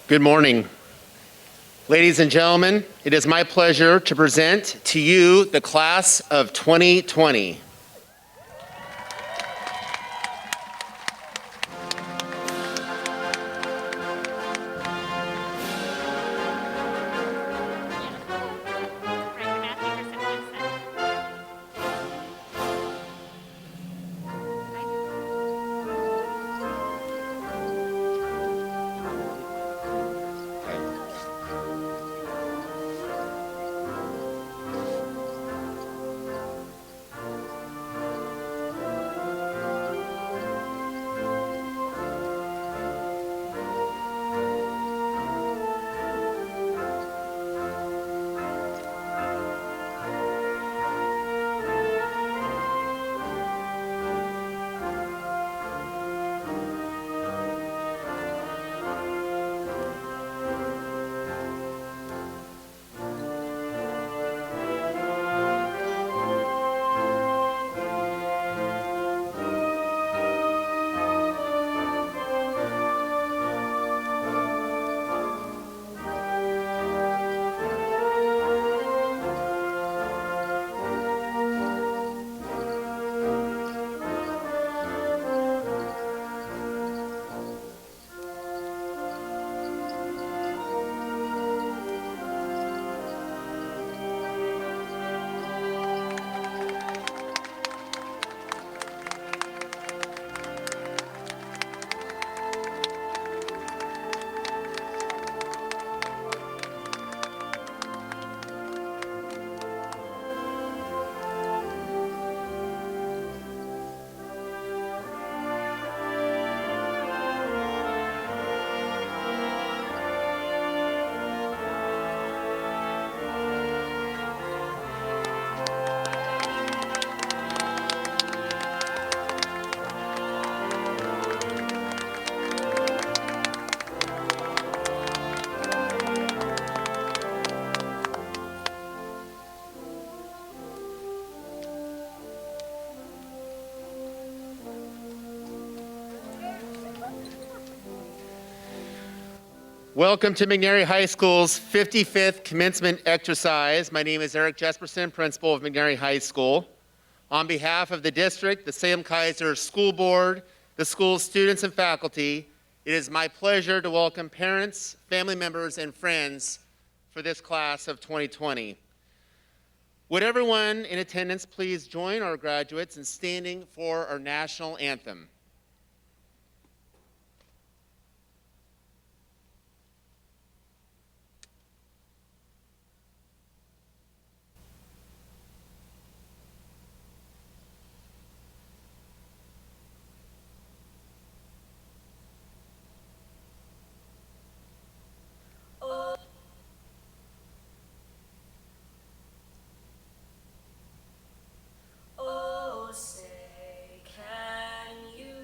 Good morning. Ladies and gentlemen, it is my pleasure to present to you the class of 2020. Welcome to McNary High School's 55th commencement exercise. My name is Eric Jesperson, principal of McNary High School. On behalf of the district, the Salem-Keizer School Board, the school's students and faculty, it is my pleasure to welcome parents, family members, and friends for this class of 2020. Would everyone in attendance please join our graduates in standing for our national anthem? Oh, say, can you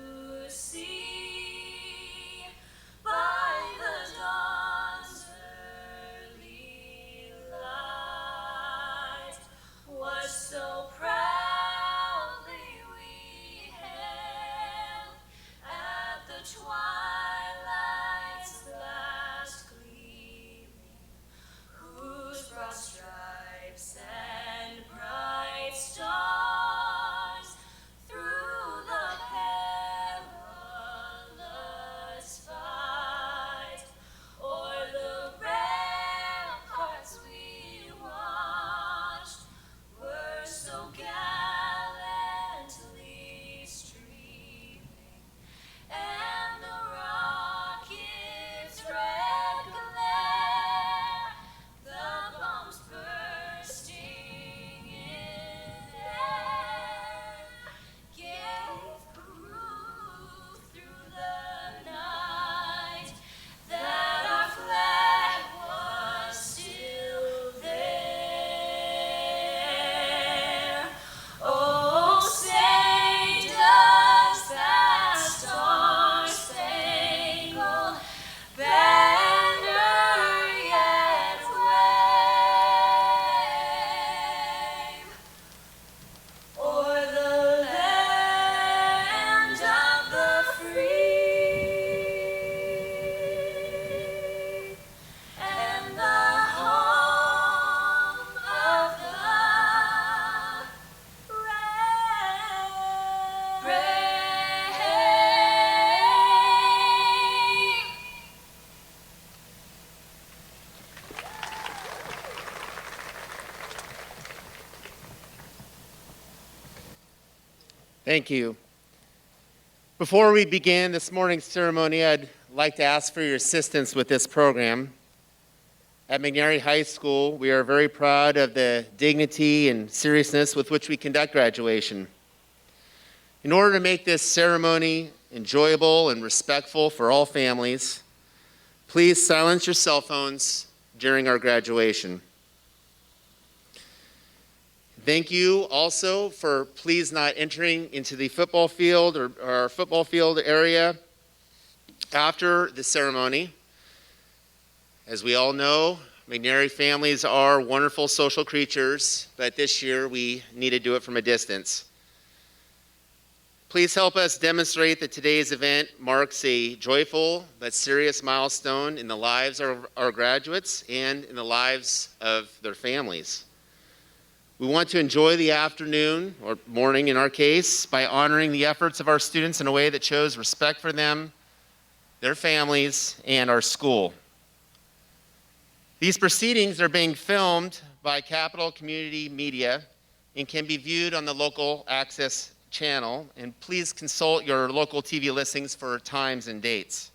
Thank you. Before we begin this morning's ceremony, I'd like to ask for your assistance with this program. At McNary High School, we are very proud of the dignity and seriousness with which we conduct graduation. In order to make this ceremony enjoyable and respectful for all families, please silence your cell phones during our graduation. Thank you also for please not entering into the football field or our football field area after the ceremony. As we all know, McNary families are wonderful social creatures, but this year we need to do it from a distance. Please help us demonstrate that today's event marks a joyful but serious milestone in the lives of our graduates and in the lives of their families. We want to enjoy the afternoon, or morning in our case, by honoring the efforts of our students in a way that shows respect for them, their families, and our school. These proceedings are being filmed by Capital Community Media and can be viewed on the local access channel, and please consult your local TV listings for times and dates.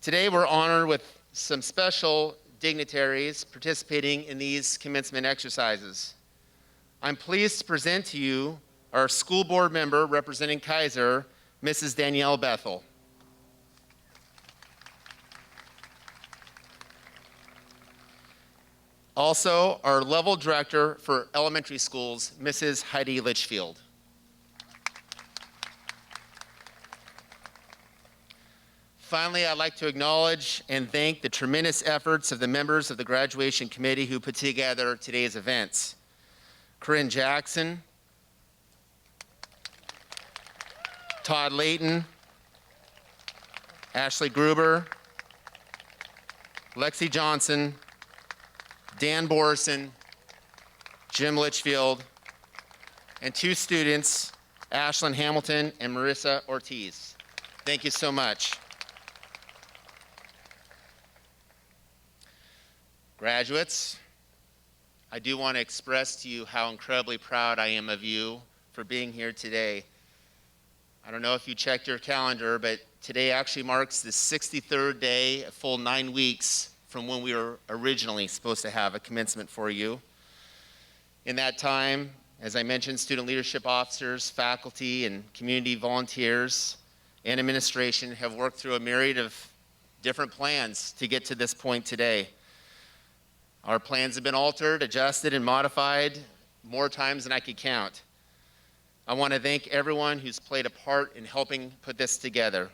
Today we're honored with some special dignitaries participating in these commencement exercises. I'm pleased to present to you our school board member representing Kaiser, Mrs. Danielle Bethel. Also, our level director for elementary schools, Mrs. Heidi Litchfield. Finally, I'd like to acknowledge and thank the tremendous efforts of the members of the graduation committee who put together today's events. Corinne Jackson, Todd Layton, Ashley Gruber, Lexi Johnson, Dan Borson, Jim Litchfield, and two students, Ashlyn Hamilton and Marissa Ortiz. Thank you so much. Graduates, I do want to express to you how incredibly proud I am of you for being here today. I don't know if you checked your calendar, but today actually marks the 63rd day, a full 9 weeks from when we were originally supposed to have a commencement for you. In that time, as I mentioned, student leadership officers, faculty, and community volunteers and administration have worked through a myriad of different plans to get to this point today. Our plans have been altered, adjusted, and modified more times than I could count. I want to thank everyone who's played a part in helping put this together.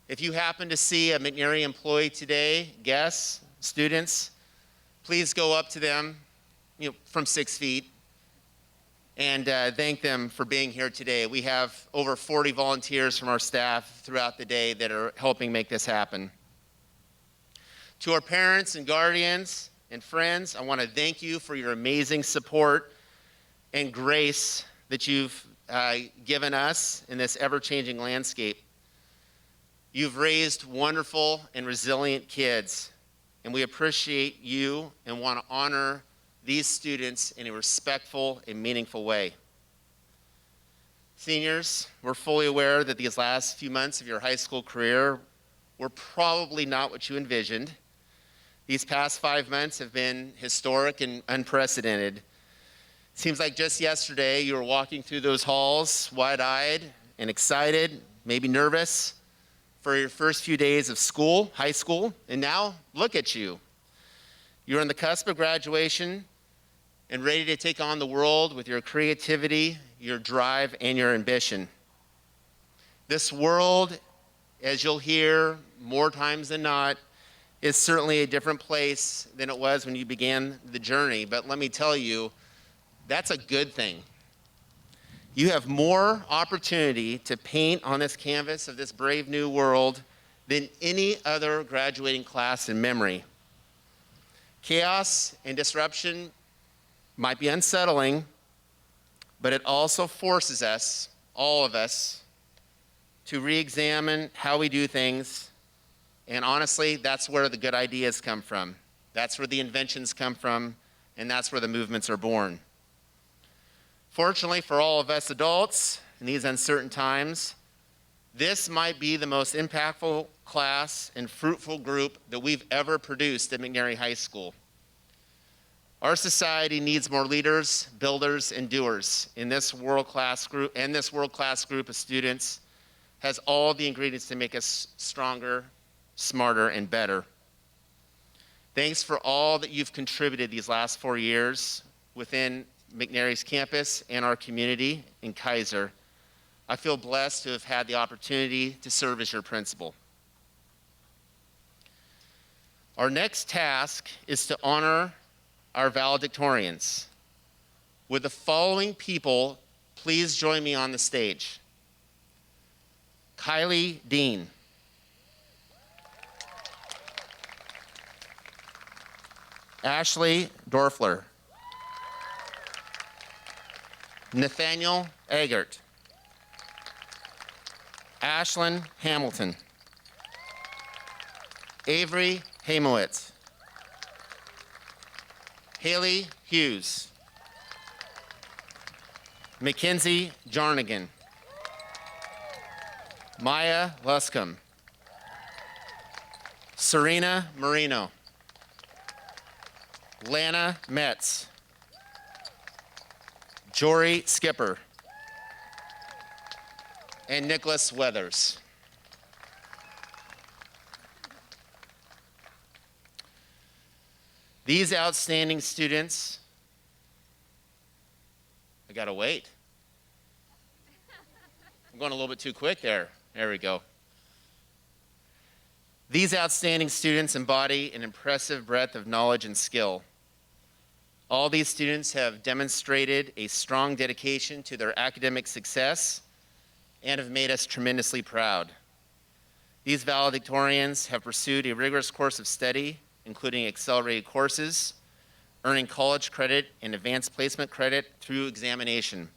If you happen to see a McNary employee today, guests, students, please go up to them, from 6 feet, and thank them for being here today. We have over 40 volunteers from our staff throughout the day that are helping make this happen. To our parents and guardians and friends, I want to thank you for your amazing support and grace that you've given us in this ever-changing landscape. You've raised wonderful and resilient kids, and we appreciate you and want to honor these students in a respectful and meaningful way. Seniors, we're fully aware that these last few months of your high school career were probably not what you envisioned. These past 5 months have been historic and unprecedented. It seems like just yesterday you were walking through those halls wide-eyed and excited, maybe nervous for your first few days of school, high school, and now look at you. You're on the cusp of graduation and ready to take on the world with your creativity, your drive, and your ambition. This world, as you'll hear more times than not, is certainly a different place than it was when you began the journey. But let me tell you, that's a good thing. You have more opportunity to paint on this canvas of this brave new world than any other graduating class in memory. Chaos and disruption might be unsettling, but it also forces us, all of us, to re-examine how we do things. And honestly, that's where the good ideas come from. That's where the inventions come from, and that's where the movements are born. Fortunately for all of us adults in these uncertain times, this might be the most impactful class and fruitful group that we've ever produced at McNary High School. Our society needs more leaders, builders, and doers, and this world-class group of students has all the ingredients to make us stronger, smarter, and better. Thanks for all that you've contributed these last 4 years within McNary's campus and our community in Kaiser. I feel blessed to have had the opportunity to serve as your principal. Our next task is to honor our valedictorians. Would the following people please join me on the stage? Kylie Dean. Ashley Dorfler. Nathaniel Eggert. Ashlyn Hamilton. Avery Hamowitz. Haley Hughes. Mackenzie Jarnigan. Maya Luscombe. Serena Marino. Lana Metz. Jory Skipper. And Nicholas Weathers. These outstanding students, I gotta wait. I'm going a little bit too quick there. There we go. These outstanding students embody an impressive breadth of knowledge and skill. All these students have demonstrated a strong dedication to their academic success and have made us tremendously proud. These valedictorians have pursued a rigorous course of study, including accelerated courses, earning college credit and advanced placement credit through examination,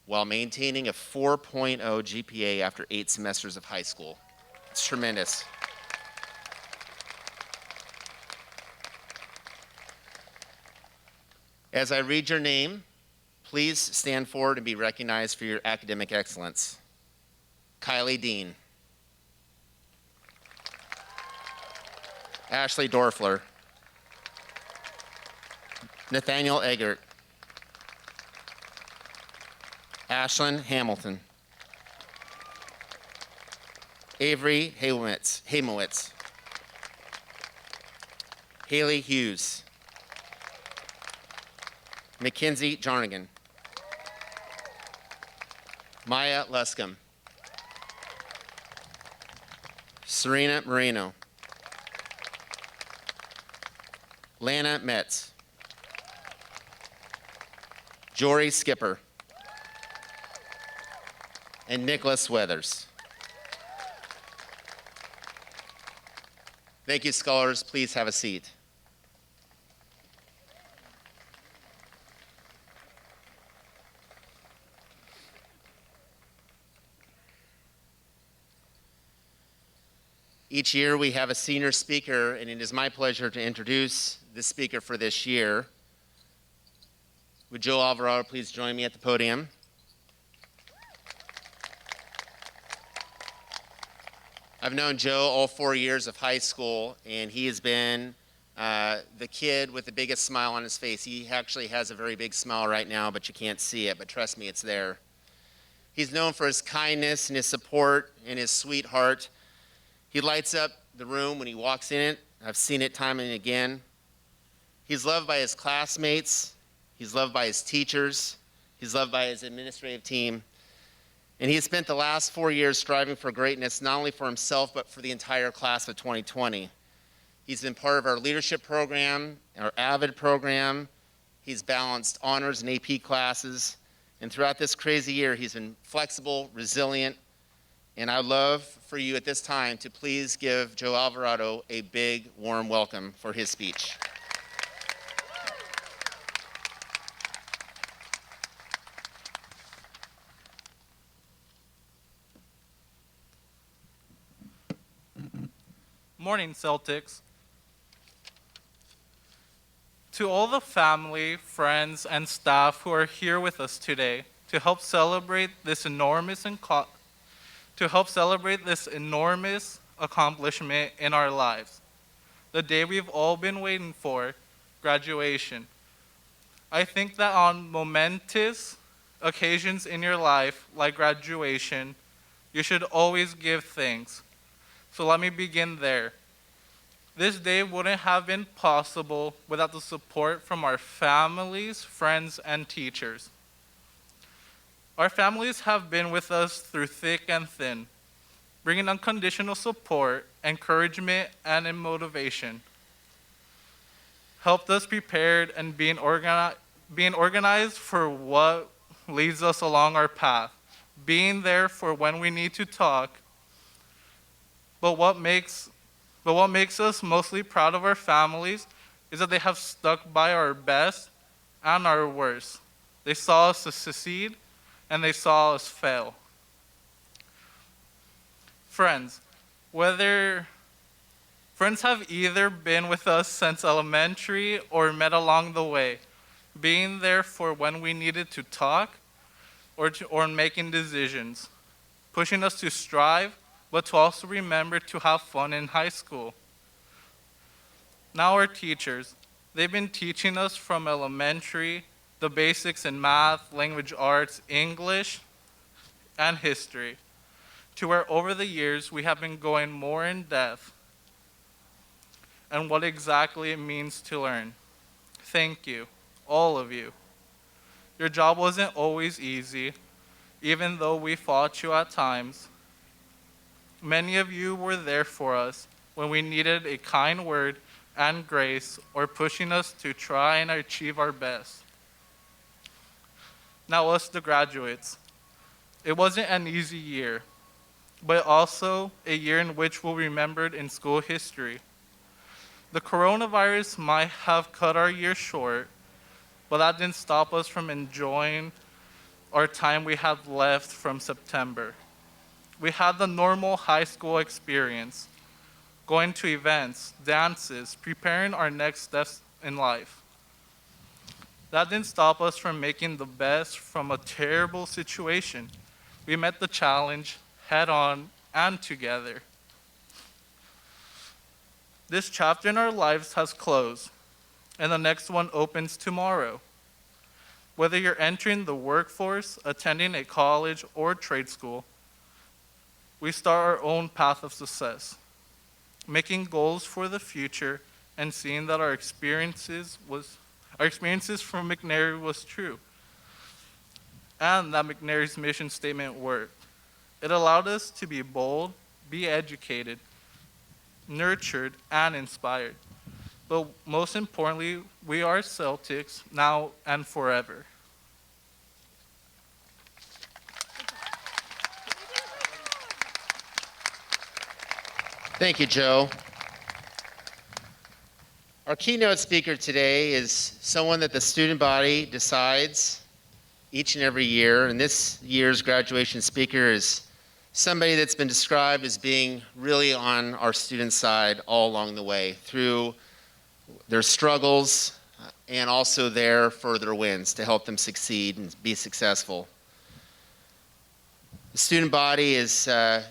while maintaining a 4.0 GPA after 8 semesters of high school. It's tremendous. As I read your name, please stand forward and be recognized for your academic excellence. Kylie Dean. Ashley Dorfler. Nathaniel Eggert. Ashlyn Hamilton. Avery Hamowitz. Haley Hughes. Mackenzie Jarnigan. Maya Luscombe. Serena Marino. Lana Metz. Jory Skipper. And Nicholas Weathers. Thank you, scholars. Please have a seat. Each year we have a senior speaker, and it is my pleasure to introduce the speaker for this year. Would Joe Alvarado please join me at the podium? I've known Joe all 4 years of high school, and he has been the kid with the biggest smile on his face. He actually has a very big smile right now, but you can't see it, but trust me, it's there. He's known for his kindness and his support and his sweet heart. He lights up the room when he walks in it. I've seen it time and again. He's loved by his classmates. He's loved by his teachers. He's loved by his administrative team. And he has spent the last 4 years striving for greatness, not only for himself, but for the entire class of 2020. He's been part of our leadership program, our AVID program. He's balanced honors and AP classes. And throughout this crazy year, he's been flexible, resilient. And I'd love for you at this time to please give Joe Alvarado a big, warm welcome for his speech. Morning, Celtics. To all the family, friends, and staff who are here with us today to help celebrate this enormous accomplishment in our lives, the day we've all been waiting for, graduation. I think that on momentous occasions in your life, like graduation, you should always give thanks. So let me begin there. This day wouldn't have been possible without the support from our families, friends, and teachers. Our families have been with us through thick and thin, bringing unconditional support, encouragement, and motivation. Helped us prepared and being organized for what leads us along our path, being there for when we need to talk. But what makes us mostly proud of our families is that they have stuck by our best and our worst. They saw us succeed and they saw us fail. Friends have either been with us since elementary or met along the way, being there for when we needed to talk or making decisions, pushing us to strive, but to also remember to have fun in high school. Now our teachers, they've been teaching us from elementary, the basics in math, language arts, English, and history, to where over the years we have been going more in depth and what exactly it means to learn. Thank you, all of you. Your job wasn't always easy, even though we fought you at times. Many of you were there for us when we needed a kind word and grace or pushing us to try and achieve our best. Now us, the graduates. It wasn't an easy year, but also a year in which we'll remember in school history. The coronavirus might have cut our year short, but that didn't stop us from enjoying our time we had left from September. We had the normal high school experience, going to events, dances, preparing our next steps in life. That didn't stop us from making the best from a terrible situation. We met the challenge head on and together. This chapter in our lives has closed, and the next one opens tomorrow. Whether you're entering the workforce, attending a college or trade school, we start our own path of success, making goals for the future and seeing that our experiences from McNary was true, and that McNary's mission statement worked. It allowed us to be bold, be educated, nurtured, and inspired. But most importantly, we are Celtics now and forever. Thank you, Joe. Our keynote speaker today is someone that the student body decides each and every year, and this year's graduation speaker is somebody that's been described as being really on our student side all along the way through their struggles and also their further wins to help them succeed and be successful. The student body has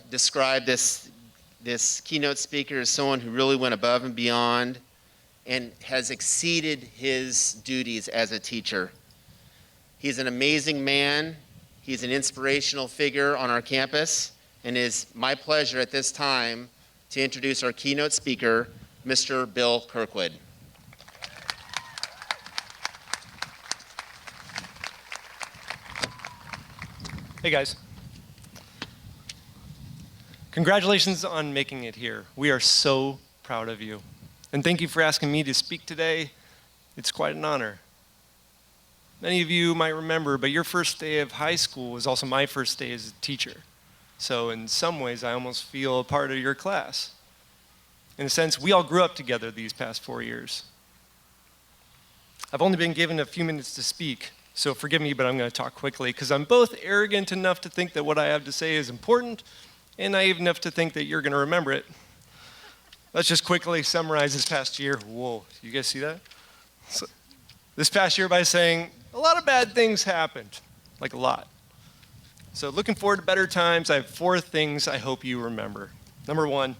described this keynote speaker as someone who really went above and beyond and has exceeded his duties as a teacher. He's an amazing man. He's an inspirational figure on our campus, and it is my pleasure at this time to introduce our keynote speaker, Mr. Bill Kirkwood. Hey guys. Congratulations on making it here. We are so proud of you. And thank you for asking me to speak today. It's quite an honor. Many of you might remember, but your first day of high school was also my first day as a teacher. So in some ways, I almost feel a part of your class. In a sense, we all grew up together these past 4 years. I've only been given a few minutes to speak, so forgive me, but I'm going to talk quickly because I'm both arrogant enough to think that what I have to say is important and naive enough to think that you're going to remember it. Let's just quickly summarize this past year. Whoa, you guys see that? So, this past year by saying a lot of bad things happened, like a lot. So looking forward to better times, I have 4 things I hope you remember. Number 1,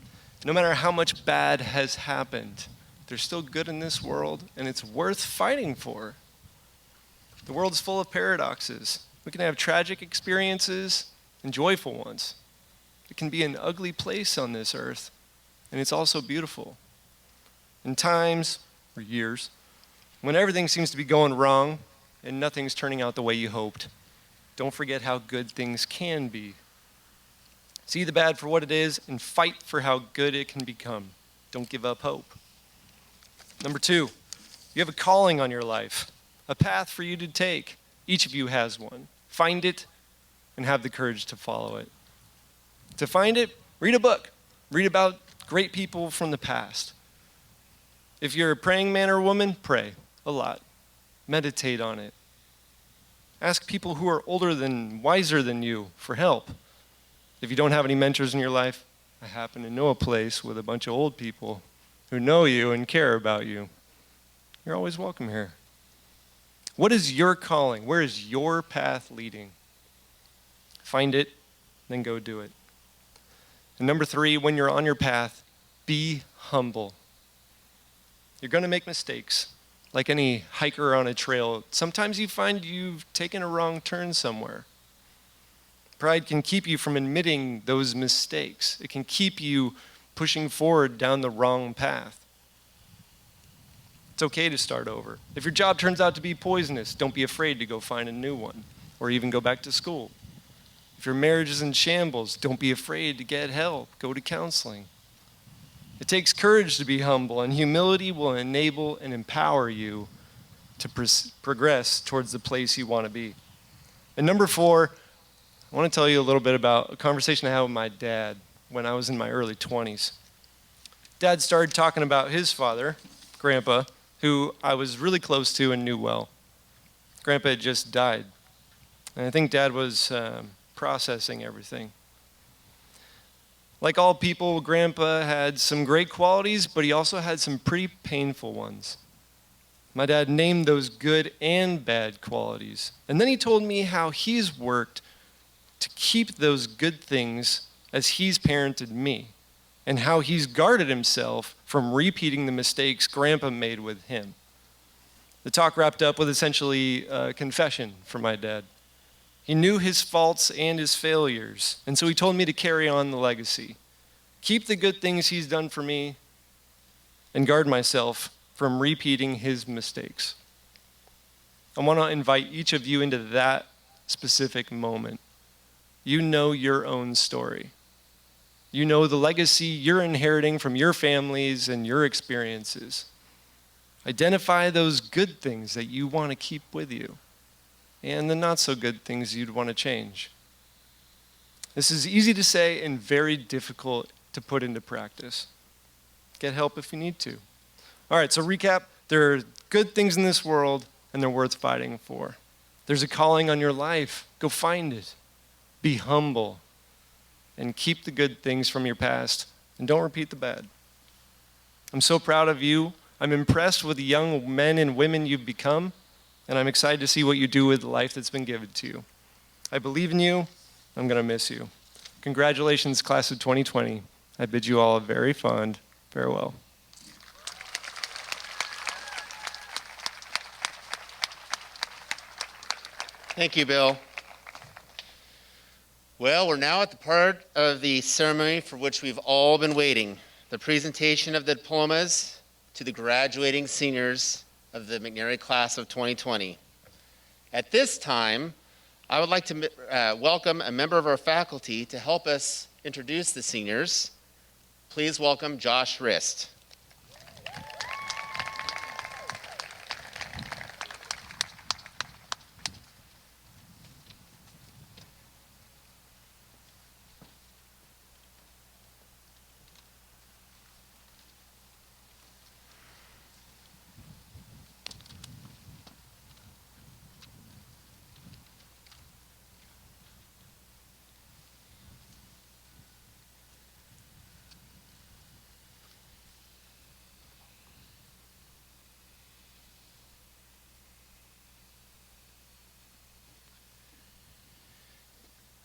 no matter how much bad has happened, there's still good in this world, and it's worth fighting for. The world is full of paradoxes. We can have tragic experiences and joyful ones. It can be an ugly place on this earth, and it's also beautiful. In times, or years, when everything seems to be going wrong and nothing's turning out the way you hoped, don't forget how good things can be. See the bad for what it is and fight for how good it can become. Don't give up hope. Number 2, you have a calling on your life, a path for you to take. Each of you has one. Find it and have the courage to follow it. To find it, read a book. Read about great people from the past. If you're a praying man or woman, pray a lot. Meditate on it. Ask people who are older than, wiser than you for help. If you don't have any mentors in your life, I happen to know a place with a bunch of old people who know you and care about you. You're always welcome here. What is your calling? Where is your path leading? Find it, then go do it. And number 3, when you're on your path, be humble. You're going to make mistakes. Like any hiker on a trail, sometimes you find you've taken a wrong turn somewhere. Pride can keep you from admitting those mistakes. It can keep you pushing forward down the wrong path. It's okay to start over. If your job turns out to be poisonous, don't be afraid to go find a new one or even go back to school. If your marriage is in shambles, don't be afraid to get help. Go to counseling. It takes courage to be humble, and humility will enable and empower you to progress towards the place you want to be. And number 4, I want to tell you a little bit about a conversation I had with my dad when I was in my early 20s. Dad started talking about his father, Grandpa, who I was really close to and knew well. Grandpa had just died, and I think Dad was processing everything. Like all people, Grandpa had some great qualities, but he also had some pretty painful ones. My dad named those good and bad qualities. And then he told me how he's worked to keep those good things as he's parented me, and how he's guarded himself from repeating the mistakes Grandpa made with him. The talk wrapped up with essentially a confession from my dad. He knew his faults and his failures, and so he told me to carry on the legacy. Keep the good things he's done for me and guard myself from repeating his mistakes. I want to invite each of you into that specific moment. You know your own story. You know the legacy you're inheriting from your families and your experiences. Identify those good things that you want to keep with you, and the not so good things you'd want to change. This is easy to say and very difficult to put into practice. Get help if you need to. All right, so recap. There are good things in this world, and they're worth fighting for. There's a calling on your life. Go find it. Be humble, and keep the good things from your past, and don't repeat the bad. I'm so proud of you. I'm impressed with the young men and women you've become, and I'm excited to see what you do with the life that's been given to you. I believe in you. I'm going to miss you. Congratulations, class of 2020. I bid you all a very fond farewell. Thank you, Bill. Well, we're now at the part of the ceremony for which we've all been waiting, the presentation of the diplomas to the graduating seniors of the McNary class of 2020. At this time, I would like to welcome a member of our faculty to help us introduce the seniors. Please welcome Josh Rist.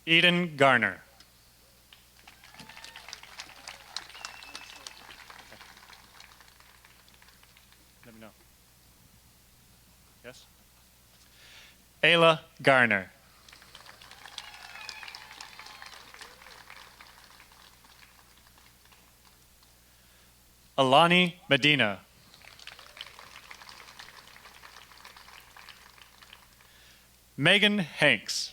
Eden Garner. Let me know. Yes? Ayla Garner. Alani Medina. Megan Hanks.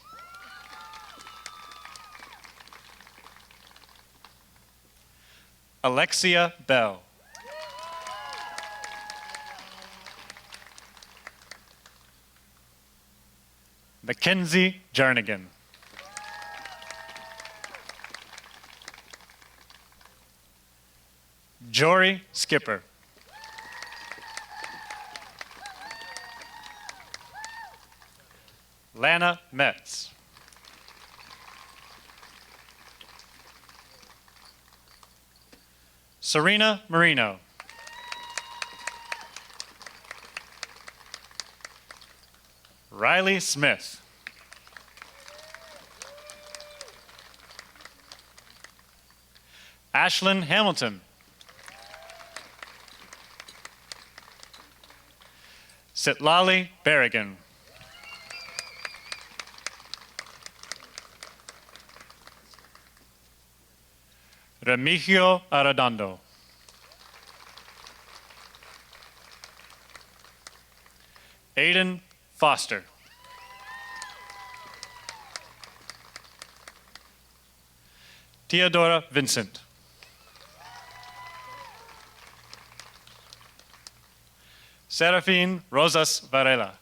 Alexia Bell. Mackenzie Jarnigan. Jory Skipper. Lana Metz. Serena Marino. Riley Smith. Ashlyn Hamilton. Sitlali Berrigan. Remigio Arredondo. Aiden Foster. Theodora Vincent. Serafine Rosas Varela.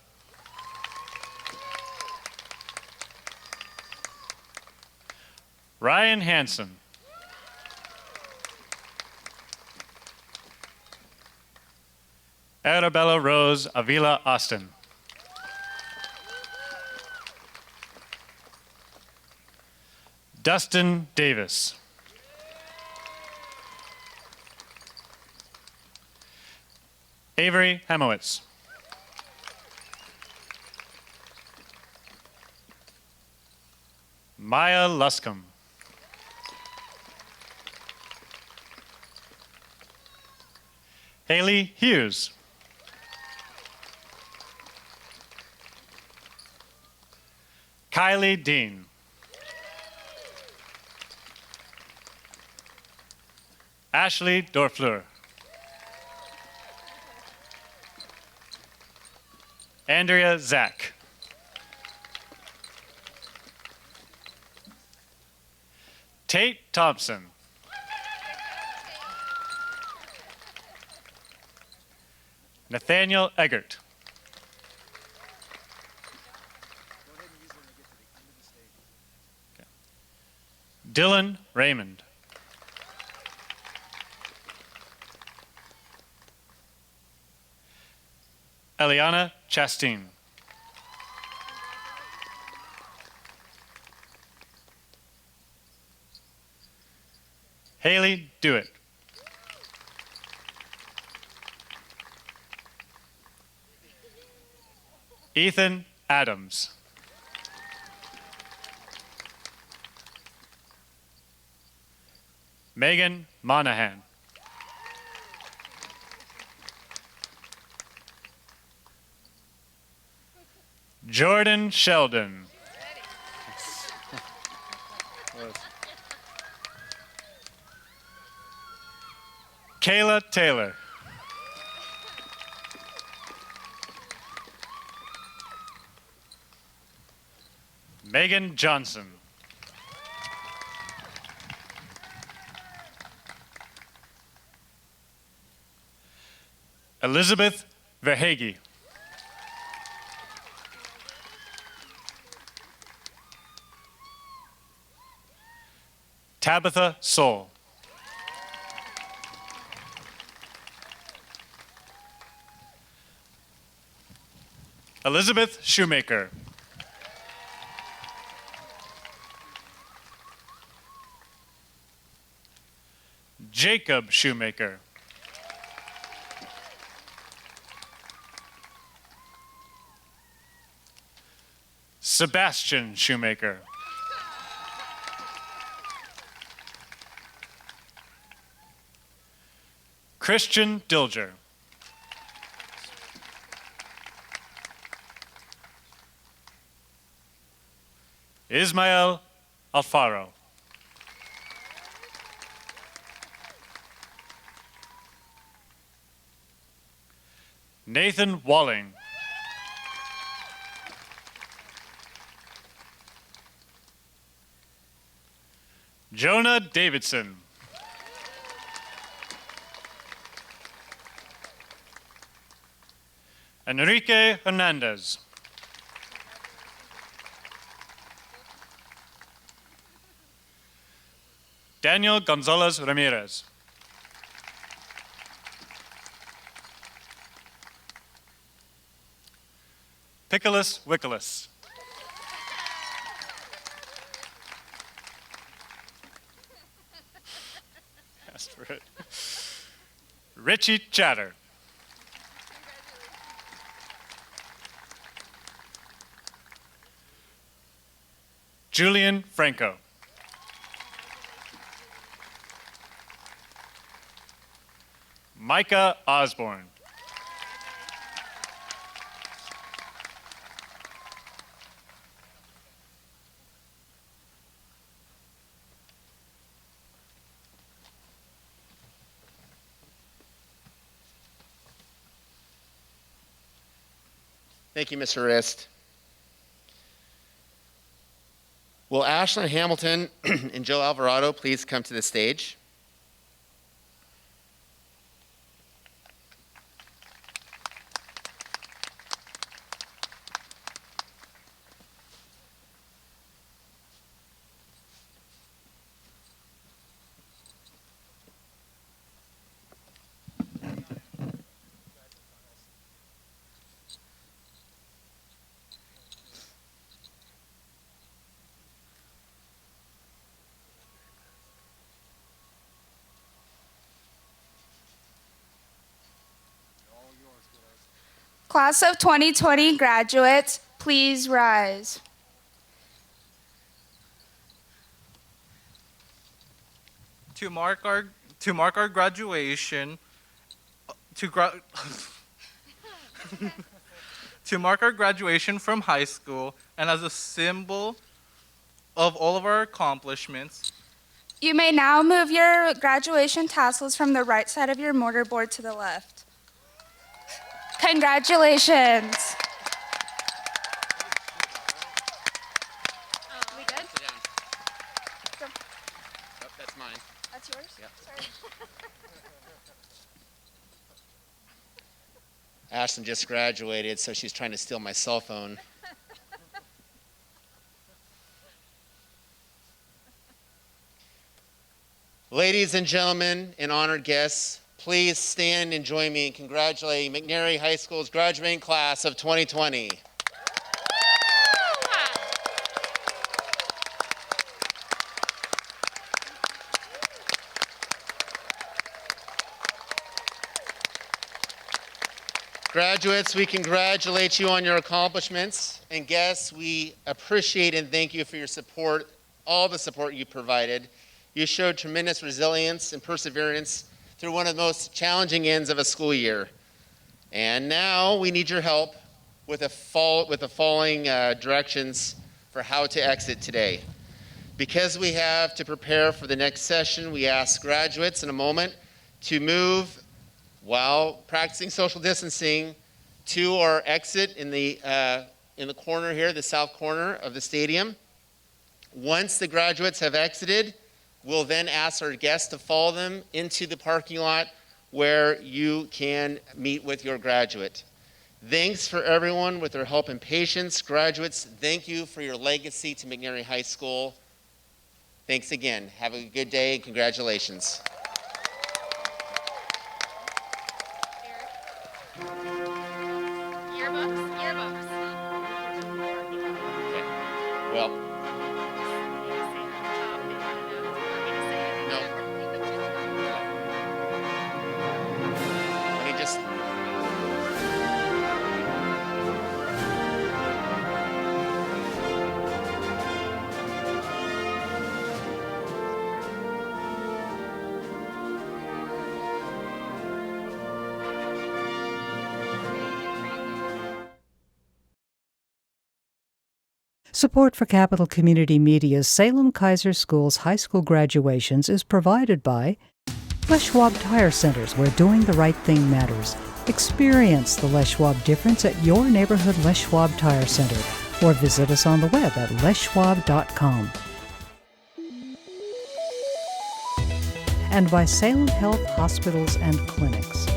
Ryan Hansen. Arabella Rose Avila Austin. Dustin Davis. Avery Hamowitz. Maya Luscombe. Haley Hughes. Kylie Dean. Ashley Dorfleur. Andrea Zach. Tate Thompson. Nathaniel Eggert. Dylan Raymond. Eliana Chastain. Haley Dewitt. Ethan Adams. Megan Monahan. Jordan Sheldon. Kayla Taylor. Megan Johnson. Elizabeth Verhage. Tabitha Soul. Elizabeth Shoemaker. Jacob Shoemaker. Sebastian Shoemaker. Christian Dilger. Ismael Alfaro. Nathan Walling. Jonah Davidson. Enrique Hernandez. Daniel Gonzalez Ramirez. Picolis Wicolis. Asked for it. Richie Chatter. Julian Franco. Micah Osborne. Thank you, Mr. Rist. Will Ashlyn Hamilton and Joe Alvarado please come to the stage? Class of 2020 graduates, please rise. To mark our graduation, to mark our graduation from high school, and as a symbol of all of our accomplishments, You may now move your graduation tassels from the right side of your mortarboard to the left. Congratulations. We good? Oh, that's mine. That's yours? Yep. Sorry. Ashlyn just graduated, so she's trying to steal my cell phone. Ladies and gentlemen and honored guests, please stand and join me in congratulating McNary High School's graduating class of 2020. Graduates, we congratulate you on your accomplishments, and guests, we appreciate and thank you for your support, all the support you provided. You showed tremendous resilience and perseverance through one of the most challenging ends of a school year. And now we need your help with the following directions for how to exit today. Because we have to prepare for the next session, we ask graduates in a moment to move while practicing social distancing to our exit in the corner here, the south corner of the stadium. Once the graduates have exited, we'll then ask our guests to follow them into the parking lot where you can meet with your graduate. Thanks for everyone with their help and patience. Graduates, thank you for your legacy to McNary High School. Thanks again. Have a good day and congratulations. Yearbooks. Okay. Well, no. Let me just. Support for Capital Community Media's Salem Kaiser Schools high school graduations is provided by Les Schwab Tire Centers, where doing the right thing matters. Experience the Les Schwab difference at your neighborhood Les Schwab Tire Center, or visit us on the web at leschwab.com. And by Salem Health Hospitals and Clinics.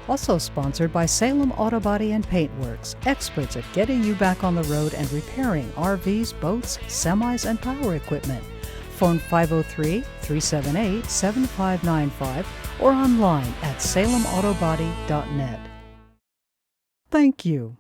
Also sponsored by Salem Auto Body and Paint Works, experts at getting you back on the road and repairing RVs, boats, semis, and power equipment. Phone 503-378-7595 or online at salemautobody.net. Thank you.